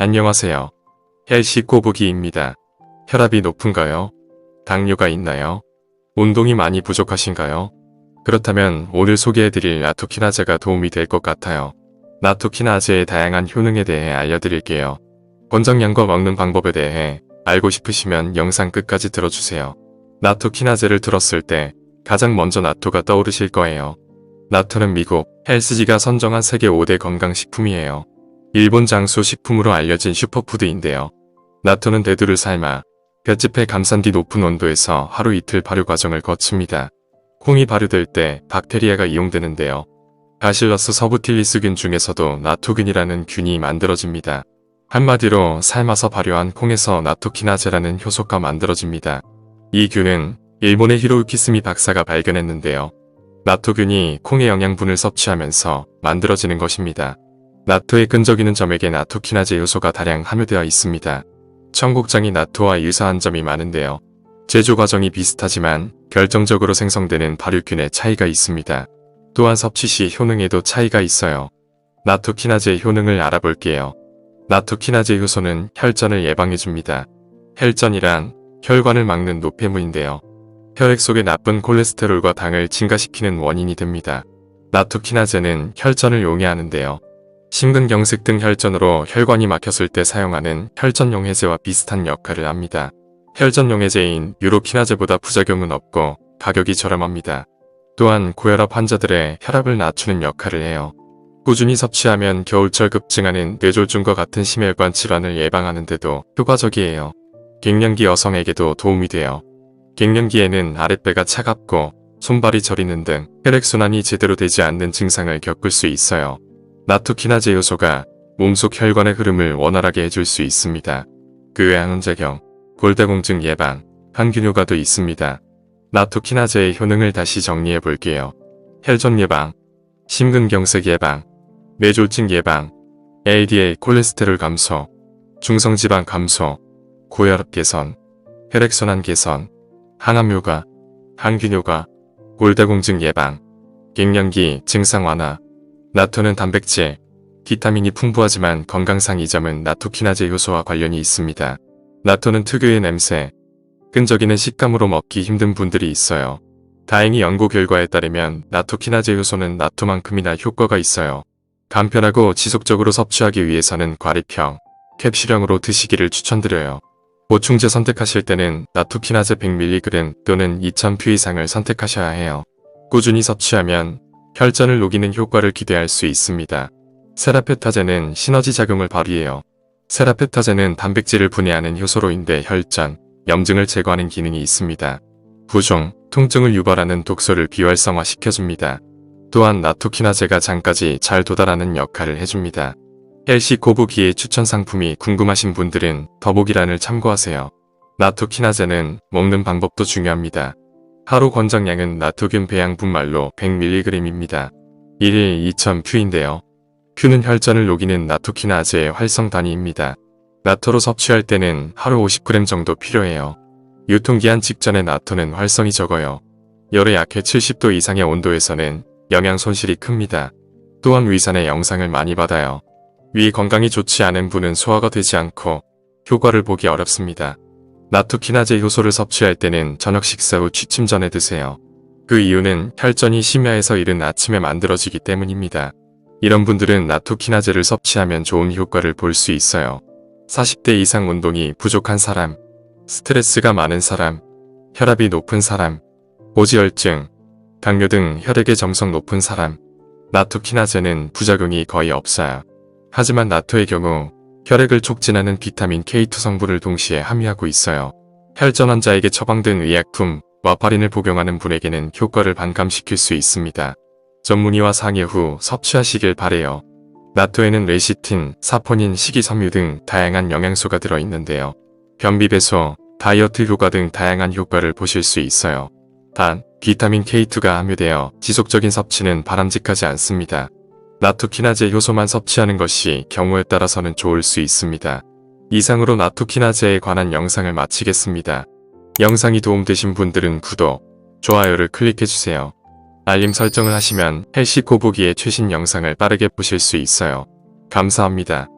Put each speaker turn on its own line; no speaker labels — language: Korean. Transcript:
안녕하세요. 헬시 꼬부기입니다. 혈압이 높은가요? 당뇨가 있나요? 운동이 많이 부족하신가요? 그렇다면 오늘 소개해드릴 나토키나제가 도움이 될 것 같아요. 나토키나제의 다양한 효능에 대해 알려드릴게요. 권장량과 먹는 방법에 대해 알고 싶으시면 영상 끝까지 들어주세요. 나토키나제를 들었을 때 가장 먼저 나토가 떠오르실 거예요. 나토는 미국 헬스지가 선정한 세계 5대 건강식품이에요. 일본 장수 식품으로 알려진 슈퍼푸드인데요. 나토는 대두를 삶아 볏짚에 감싼 뒤 높은 온도에서 하루 이틀 발효 과정을 거칩니다. 콩이 발효될 때 박테리아가 이용되는데요. 바실러스 서부틸리스균 중에서도 나토균이라는 균이 만들어집니다. 한마디로 삶아서 발효한 콩에서 나토키나제라는 효소가 만들어집니다. 이 균은 일본의 히로유키스미 박사가 발견했는데요. 나토균이 콩의 영양분을 섭취하면서 만들어지는 것입니다. 나토의 끈적이는 점에게 나토키나제 요소가 다량 함유되어 있습니다. 청국장이 나토와 유사한 점이 많은데요. 제조 과정이 비슷하지만 결정적으로 생성되는 발효균의 차이가 있습니다. 또한 섭취 시 효능에도 차이가 있어요. 나토키나제의 효능을 알아볼게요. 나토키나제 효소는 혈전을 예방해줍니다. 혈전이란 혈관을 막는 노폐물인데요. 혈액 속의 나쁜 콜레스테롤과 당을 증가시키는 원인이 됩니다. 나토키나제는 혈전을 용해하는데요. 심근경색 등 혈전으로 혈관이 막혔을 때 사용하는 혈전용해제와 비슷한 역할을 합니다. 혈전용해제인 유로키나제보다 부작용은 없고 가격이 저렴합니다. 또한 고혈압 환자들의 혈압을 낮추는 역할을 해요. 꾸준히 섭취하면 겨울철 급증하는 뇌졸중과 같은 심혈관 질환을 예방하는 데도 효과적이에요. 갱년기 여성에게도 도움이 돼요. 갱년기에는 아랫배가 차갑고 손발이 저리는 등 혈액순환이 제대로 되지 않는 증상을 겪을 수 있어요. 나토키나제 요소가 몸속 혈관의 흐름을 원활하게 해줄 수 있습니다. 그 외 항원작용, 골다공증 예방, 항균효과도 있습니다. 나토키나제의 효능을 다시 정리해 볼게요. 혈전 예방, 심근경색 예방, 뇌졸중 예방, LDL 콜레스테롤 감소, 중성지방 감소, 고혈압 개선, 혈액순환 개선, 항암효과, 항균효과, 골다공증 예방, 갱년기 증상 완화. 나토는 단백질, 비타민이 풍부하지만 건강상 이 점은 나토키나제 효소와 관련이 있습니다. 나토는 특유의 냄새, 끈적이는 식감으로 먹기 힘든 분들이 있어요. 다행히 연구 결과에 따르면 나토키나제 효소는 나토만큼이나 효과가 있어요. 간편하고 지속적으로 섭취하기 위해서는 과립형, 캡슐형으로 드시기를 추천드려요. 보충제 선택하실 때는 나토키나제 100mg 또는 2000퓨 이상을 선택하셔야 해요. 꾸준히 섭취하면 혈전을 녹이는 효과를 기대할 수 있습니다. 세라페타제는 시너지 작용을 발휘해요. 세라페타제는 단백질을 분해하는 효소로인데 혈전, 염증을 제거하는 기능이 있습니다. 부종, 통증을 유발하는 독소를 비활성화시켜줍니다. 또한 나토키나제가 장까지 잘 도달하는 역할을 해줍니다. 헬시 꼬부기의 추천 상품이 궁금하신 분들은 더보기란을 참고하세요. 나토키나제는 먹는 방법도 중요합니다. 하루 권장량은 나토균 배양분말로 100mg입니다. 1일 2000퓨인데요. 퓨는 혈전을 녹이는 나토키나제의 활성 단위입니다. 나토로 섭취할 때는 하루 50g 정도 필요해요. 유통기한 직전에 나토는 활성이 적어요. 열에 약해 70도 이상의 온도에서는 영양 손실이 큽니다. 또한 위산의 영상을 많이 받아요. 위 건강이 좋지 않은 분은 소화가 되지 않고 효과를 보기 어렵습니다. 나토키나제 효소를 섭취할 때는 저녁 식사 후 취침 전에 드세요. 그 이유는 혈전이 심야에서 이른 아침에 만들어지기 때문입니다. 이런 분들은 나토키나제를 섭취하면 좋은 효과를 볼 수 있어요. 40대 이상 운동이 부족한 사람, 스트레스가 많은 사람, 혈압이 높은 사람, 고지혈증, 당뇨 등 혈액의 점성 높은 사람, 나토키나제는 부작용이 거의 없어요. 하지만 나토의 경우 혈액을 촉진하는 비타민 K2 성분을 동시에 함유하고 있어요. 혈전 환자에게 처방된 의약품, 와파린을 복용하는 분에게는 효과를 반감시킬 수 있습니다. 전문의와 상의 후 섭취하시길 바래요. 나토에는 레시틴, 사포닌, 식이섬유 등 다양한 영양소가 들어있는데요. 변비 배소, 다이어트 효과 등 다양한 효과를 보실 수 있어요. 단, 비타민 K2가 함유되어 지속적인 섭취는 바람직하지 않습니다. 나토키나제 효소만 섭취하는 것이 경우에 따라서는 좋을 수 있습니다. 이상으로 나토키나제에 관한 영상을 마치겠습니다. 영상이 도움되신 분들은 구독, 좋아요를 클릭해주세요. 알림 설정을 하시면 헬시 꼬부기의 최신 영상을 빠르게 보실 수 있어요. 감사합니다.